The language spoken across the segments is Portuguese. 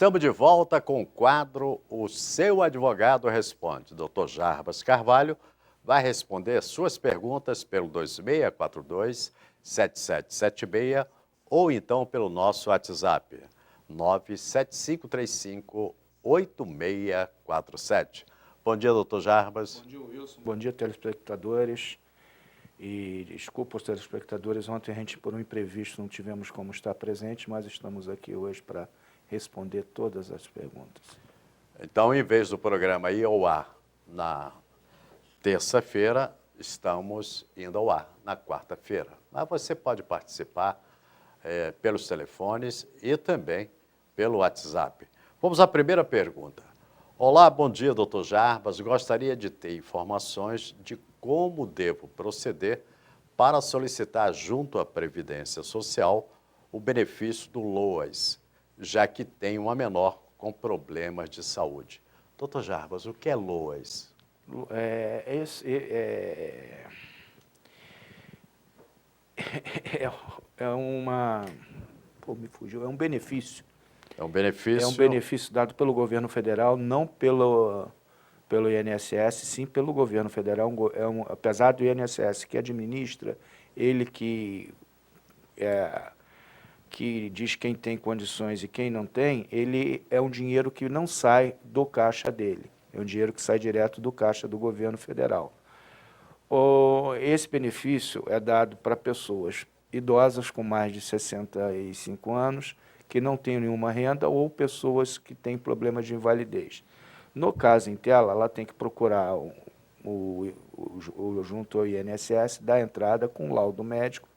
Estamos de volta com o quadro O Seu Advogado Responde. Dr. Jarbas Carvalho vai responder suas perguntas pelo 2642-7776 ou então pelo nosso WhatsApp 97535-8647. Bom dia, doutor Jarbas. Bom dia, Wilson. Bom dia, telespectadores. E desculpa os telespectadores, ontem a gente, por um imprevisto, não tivemos como estar presente, mas estamos aqui hoje para responder todas as perguntas. Então, em vez do programa ir ao ar na terça-feira, estamos indo ao ar na quarta-feira. Mas você pode participar pelos telefones e também pelo WhatsApp. Vamos à primeira pergunta. Olá, bom dia, doutor Jarbas. Gostaria de ter informações de como devo proceder para solicitar junto à Previdência Social o benefício do LOAS, já que tem uma menor com problemas de saúde. Doutor Jarbas, o que é LOAS? Me fugiu, é um benefício. É um benefício? É um benefício dado pelo governo federal, não pelo INSS, sim pelo governo federal. Apesar do INSS que administra, ele que diz quem tem condições e quem não tem, ele é um dinheiro que não sai do caixa dele. É um dinheiro que sai direto do caixa do governo federal. Esse benefício é dado para pessoas idosas com mais de 65 anos, que não têm nenhuma renda, ou pessoas que têm problemas de invalidez. No caso em tela, ela tem que procurar junto ao INSS, dar entrada com laudo médico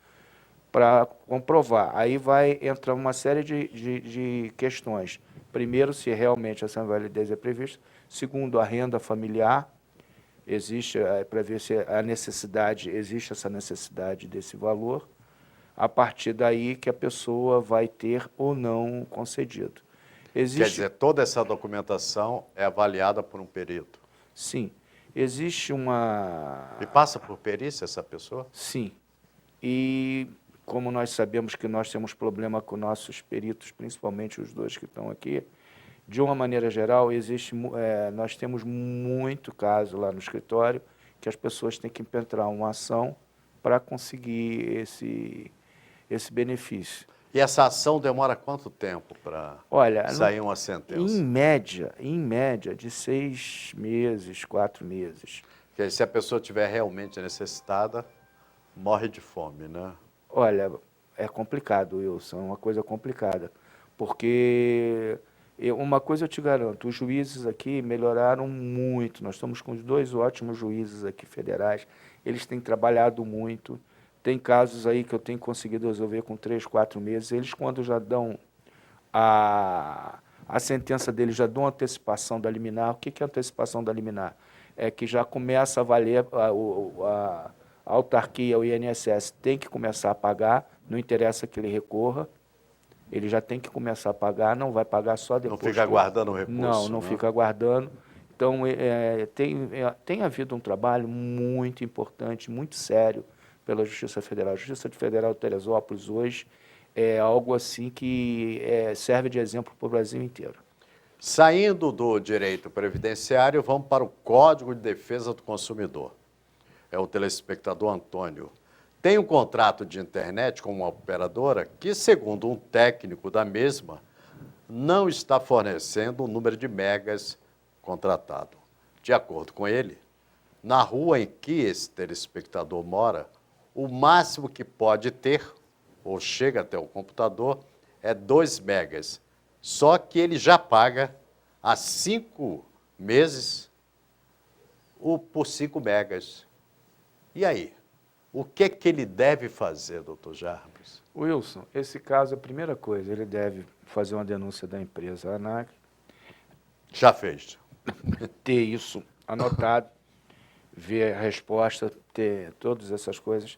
para comprovar. Aí vai entrar uma série de questões. Primeiro, se realmente essa invalidez é prevista. Segundo, a renda familiar. Existe, para ver se existe essa necessidade desse valor. A partir daí que a pessoa vai ter ou não concedido. Quer dizer, toda essa documentação é avaliada por um perito? Sim. Existe uma... E passa por perícia essa pessoa? Sim. E como nós sabemos que nós temos problema com nossos peritos, principalmente os dois que estão aqui, de uma maneira geral, nós temos muito caso lá no escritório que as pessoas têm que impetrar uma ação para conseguir esse benefício. E essa ação demora quanto tempo para sair uma sentença? Em média, de 6 meses, 4 meses. Porque se a pessoa estiver realmente necessitada, morre de fome, né? Olha, é complicado, Wilson, é uma coisa complicada. Porque uma coisa eu te garanto, os juízes aqui melhoraram muito. Nós estamos com 2 ótimos juízes aqui federais, eles têm trabalhado muito. Tem casos aí que eu tenho conseguido resolver com 3, 4 meses. Eles, quando já dão a sentença deles, já dão antecipação da liminar. O que é antecipação da liminar? É que já começa a valer, a autarquia, o INSS, tem que começar a pagar, não interessa que ele recorra, ele já tem que começar a pagar, não vai pagar só depois. Não fica aguardando o recurso. Não fica aguardando. Então, tem havido um trabalho muito importante, muito sério, pela Justiça Federal. A Justiça Federal de Teresópolis hoje é algo assim que serve de exemplo para o Brasil inteiro. Saindo do direito previdenciário, vamos para o Código de Defesa do Consumidor. É o telespectador Antônio. Tem um contrato de internet com uma operadora que, segundo um técnico da mesma, não está fornecendo o número de megas contratado. De acordo com ele, na rua em que esse telespectador mora, o máximo que pode ter, ou chega até o computador, é 2 megas. Só que ele já paga há 5 meses por 5 megas. E aí? O que ele deve fazer, doutor Jarbas? Wilson, esse caso, a primeira coisa, ele deve fazer uma denúncia da empresa ANAC. Já fez. Ter isso anotado, ver a resposta, ter todas essas coisas.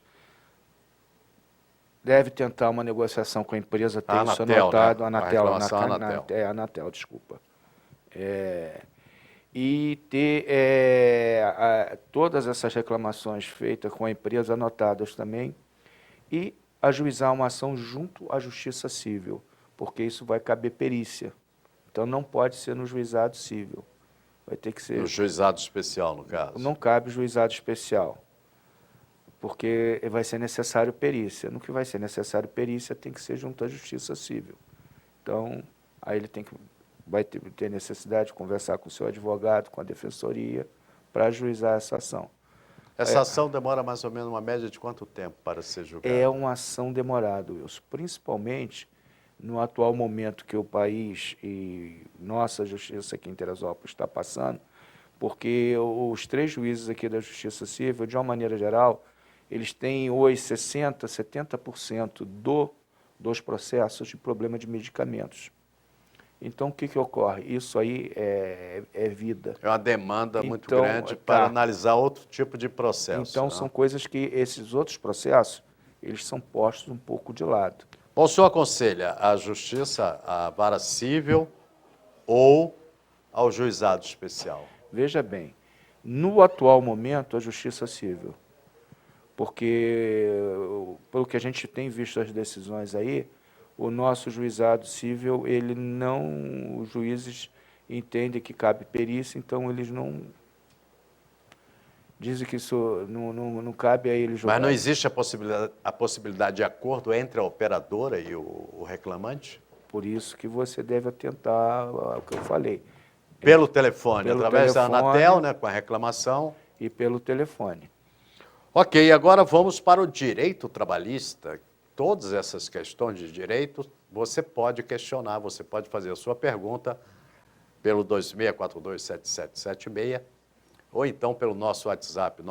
Deve tentar uma negociação com a empresa, ter isso anotado. Né? Anatel, desculpa. E ter todas essas reclamações feitas com a empresa anotadas também e ajuizar uma ação junto à Justiça Civil, porque isso vai caber perícia. Então não pode ser no juizado civil. Vai ter que ser... No juizado especial, no caso. Não cabe juizado especial, porque vai ser necessário perícia. No que vai ser necessário perícia, tem que ser junto à Justiça Civil. Então, aí ele vai ter necessidade de conversar com o seu advogado, com a defensoria, para ajuizar essa ação. Essa ação demora mais ou menos uma média de quanto tempo para ser julgada? É uma ação demorada, Wilson, principalmente no atual momento que o país e nossa justiça aqui em Teresópolis está passando, porque os 3 juízes aqui da Justiça Civil, de uma maneira geral, eles têm hoje 60%, 70% dos processos de problema de medicamentos. Então, o que ocorre? Isso aí é vida. É uma demanda muito Então, grande para analisar outro tipo de processo. Então, né? são coisas que esses outros processos, eles são postos um pouco de lado. Bom, o senhor aconselha a justiça, a vara civil ou ao juizado especial? Veja bem, no atual momento, a Justiça Civil, porque, pelo que a gente tem visto as decisões aí, o nosso juizado civil, ele não, os juízes entendem que cabe perícia, então eles não, dizem que isso não cabe a eles julgar. Mas não existe a possibilidade de acordo entre a operadora e o reclamante? Por isso que você deve atentar ao que eu falei. Pelo telefone, Pelo através telefone, da Anatel, né, com a reclamação. E pelo telefone. Ok, agora vamos para o direito trabalhista. Todas essas questões de direito, você pode questionar, você pode fazer a sua pergunta pelo 26427776 ou então pelo nosso WhatsApp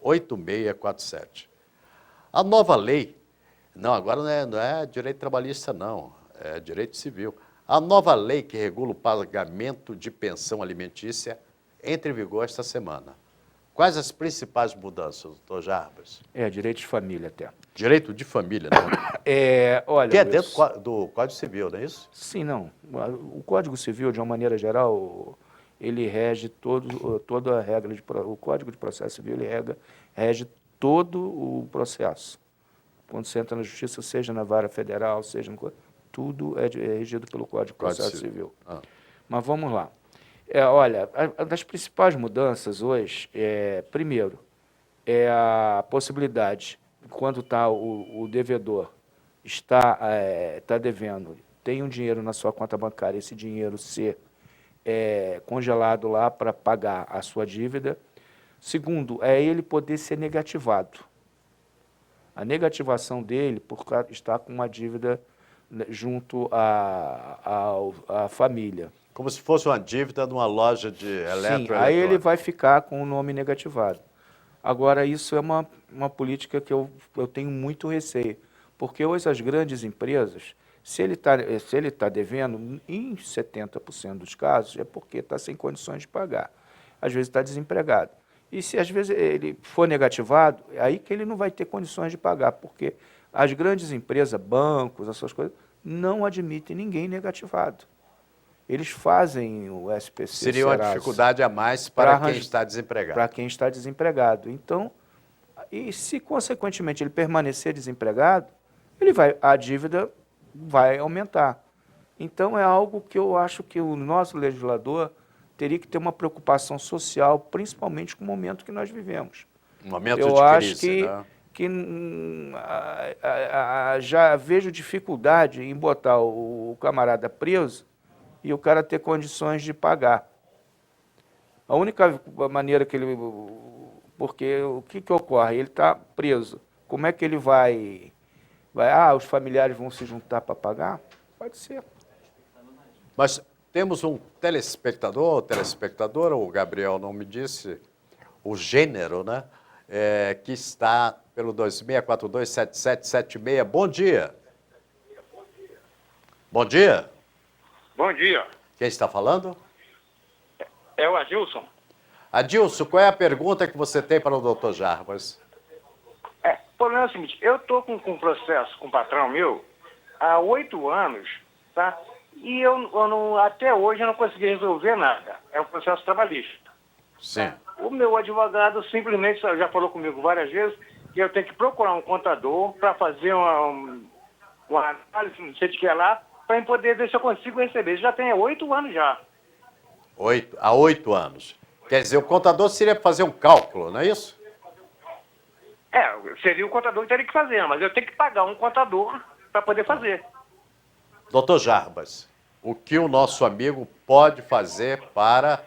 975358647. A nova lei, não, agora não é direito trabalhista não, é direito civil. A nova lei que regula o pagamento de pensão alimentícia entra em vigor esta semana. Quais as principais mudanças, doutor Jarbas? Direito de família até. Direito de família, né? Olha, Que é Wilson, dentro do Código Civil, não é isso? sim, não. O Código Civil, de uma maneira geral, ele rege toda a regra, o Código de Processo Civil, ele rege todo o processo. Quando você entra na Justiça, seja na vara federal, seja no... Tudo é regido pelo Código de Processo Civil. Mas vamos lá. Olha, das principais mudanças hoje, primeiro, é a possibilidade, quando o devedor está devendo, tem um dinheiro na sua conta bancária, esse dinheiro ser congelado lá para pagar a sua dívida. Segundo, é ele poder ser negativado. A negativação dele por estar com uma dívida junto à família. Como se fosse uma dívida numa loja de eletroeletrônica. Sim, aí ele vai ficar com o nome negativado. Agora, isso é uma política que eu tenho muito receio, porque hoje as grandes empresas, se ele tá devendo, em 70% dos casos, é porque está sem condições de pagar. Às vezes está desempregado. E se às vezes ele for negativado, é aí que ele não vai ter condições de pagar, porque as grandes empresas, bancos, essas coisas, não admitem ninguém negativado. Eles fazem o SPC. Seria uma dificuldade a mais para quem está desempregado. Para quem está desempregado. Então, e se consequentemente ele permanecer desempregado, a dívida vai aumentar. Então é algo que eu acho que o nosso legislador teria que ter uma preocupação social, principalmente com o momento que nós vivemos. Um momento eu de acho crise, que já vejo dificuldade em botar o camarada preso e o cara ter condições de pagar. A única maneira que ele... Porque o que ocorre? Ele está preso. Como é que ele vai... os familiares vão se juntar para pagar? Pode ser. Mas temos um telespectador ou telespectadora, o Gabriel não me disse o gênero, né? Que está pelo 26427776. Bom dia. Bom dia. Bom dia. Quem está falando? É o Adilson. Adilson, qual é a pergunta que você tem para o doutor Jarbas? O problema é o seguinte, eu estou com um processo com um patrão meu há 8 anos, tá? E até hoje eu não consegui resolver nada. É um processo trabalhista. Sim. O meu advogado simplesmente já falou comigo várias vezes que eu tenho que procurar um contador para fazer uma análise, não sei de que é lá, para poder ver se eu consigo receber. Isso já tem 8 anos já. Há 8 anos. Quer dizer, o contador seria fazer um cálculo, não é isso? Seria o contador que teria que fazer, mas eu tenho que pagar um contador para poder fazer. Doutor Jarbas, o que o nosso amigo pode fazer para,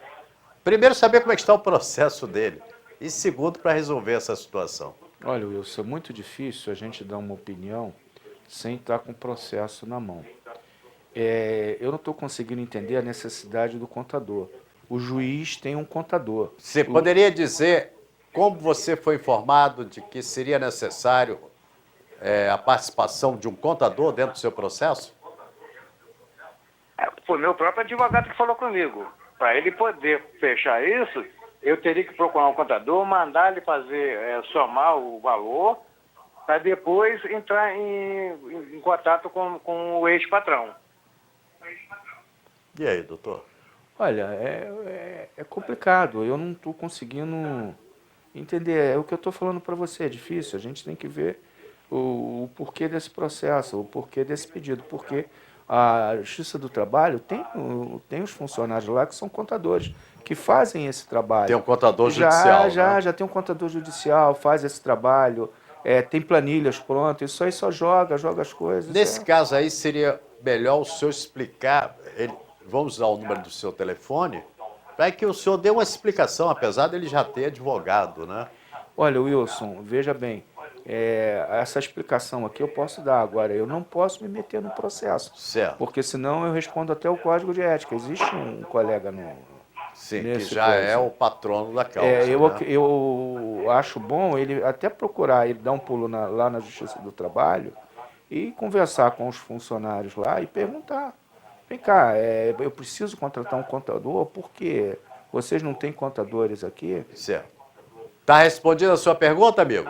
primeiro, saber como é que está o processo dele e, segundo, para resolver essa situação? Olha, Wilson, é muito difícil a gente dar uma opinião sem estar com o processo na mão. Eu não estou conseguindo entender a necessidade do contador. O juiz tem um contador. Você poderia dizer como você foi informado de que seria necessário a participação de um contador dentro do seu processo? Foi meu próprio advogado que falou comigo. Para ele poder fechar isso, eu teria que procurar um contador, mandar ele fazer, somar o valor, para depois entrar em contato com o ex-patrão. E aí, doutor? Olha, é complicado. Eu não estou conseguindo entender. É o que eu estou falando para você. É difícil. A gente tem que ver o porquê desse processo, o porquê desse pedido. Porque a Justiça do Trabalho tem os funcionários lá que são contadores, que fazem esse trabalho. Tem um contador judicial, né? Já tem um contador judicial, faz esse trabalho, tem planilhas prontas, isso aí só joga as coisas. Nesse caso aí, seria melhor o senhor explicar, vamos usar o número do seu telefone, para que o senhor dê uma explicação, apesar dele já ter advogado, né? Olha, Wilson, veja bem, essa explicação aqui eu posso dar agora, eu não posso me meter no processo. Certo. Porque senão eu respondo até o Código de Ética. Existe um colega Sim, que nesse já coisa. é o patrono da causa. Eu acho bom ele até procurar, ele dar um pulo lá na Justiça do Trabalho e conversar com os funcionários lá e perguntar. Vem cá, eu preciso contratar um contador porque vocês não têm contadores aqui? Certo. Está respondida a sua pergunta, amigo?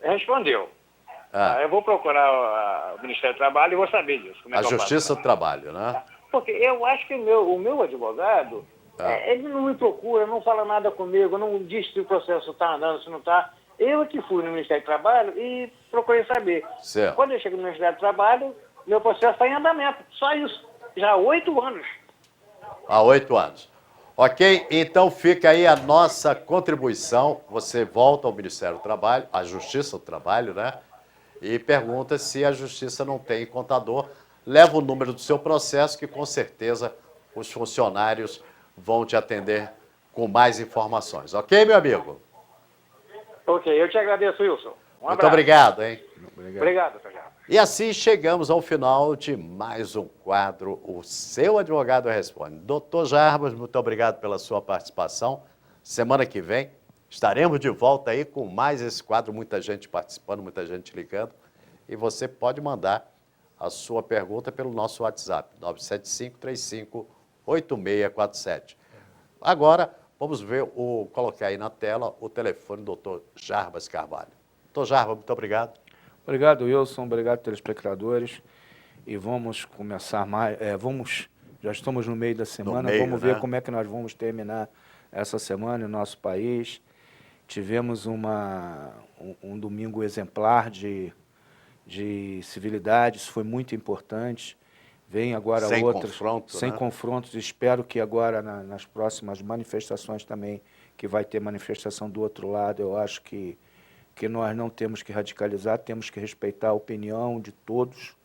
Respondeu. Eu vou procurar o Ministério do Trabalho e vou saber disso. Como é A que eu faço. Justiça do Trabalho, né? Porque eu acho que o meu advogado, ele não me procura, não fala nada comigo, não diz se o processo está andando, se não está. Eu que fui no Ministério do Trabalho e procurei saber. Certo. Quando eu chego no Ministério do Trabalho, meu processo está em andamento. Só isso. Já há 8 anos. Há 8 anos. Ok? Então fica aí a nossa contribuição. Você volta ao Ministério do Trabalho, à Justiça do Trabalho, né? E pergunta se a Justiça não tem contador. Leva o número do seu processo, que com certeza os funcionários vão te atender com mais informações. Ok, meu amigo? Ok, eu te agradeço, Wilson. Um Muito abraço. obrigado, hein? Obrigado, Tajá. E assim chegamos ao final de mais um quadro, O Seu Advogado Responde. Doutor Jarbas, muito obrigado pela sua participação. Semana que vem estaremos de volta aí com mais esse quadro, muita gente participando, muita gente ligando. E você pode mandar a sua pergunta pelo nosso WhatsApp, 975-35-8647. Agora, vamos ver, colocar aí na tela o telefone do doutor Jarbas Carvalho. Doutor Jarbas, muito obrigado. Obrigado, Wilson. Obrigado, telespectadores. E vamos começar mais. Já estamos no meio da semana. Vamos ver como é que nós vamos terminar essa semana no nosso país. Tivemos um domingo exemplar de civilidade. Isso foi muito importante. Vem agora outras sem confrontos. Espero que agora nas próximas manifestações também, que vai ter manifestação do outro lado, eu acho que nós não temos que radicalizar, temos que respeitar a opinião de todos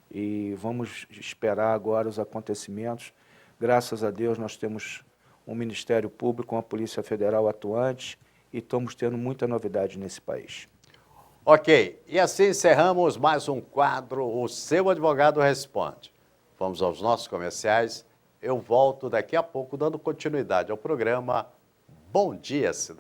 e vamos esperar agora os acontecimentos. Graças a Deus nós temos um Ministério Público, uma Polícia Federal atuante e estamos tendo muita novidade nesse país. Ok, e assim encerramos mais um quadro, O Seu Advogado Responde. Vamos aos nossos comerciais. Eu volto daqui a pouco dando continuidade ao programa Bom Dia, Cidade.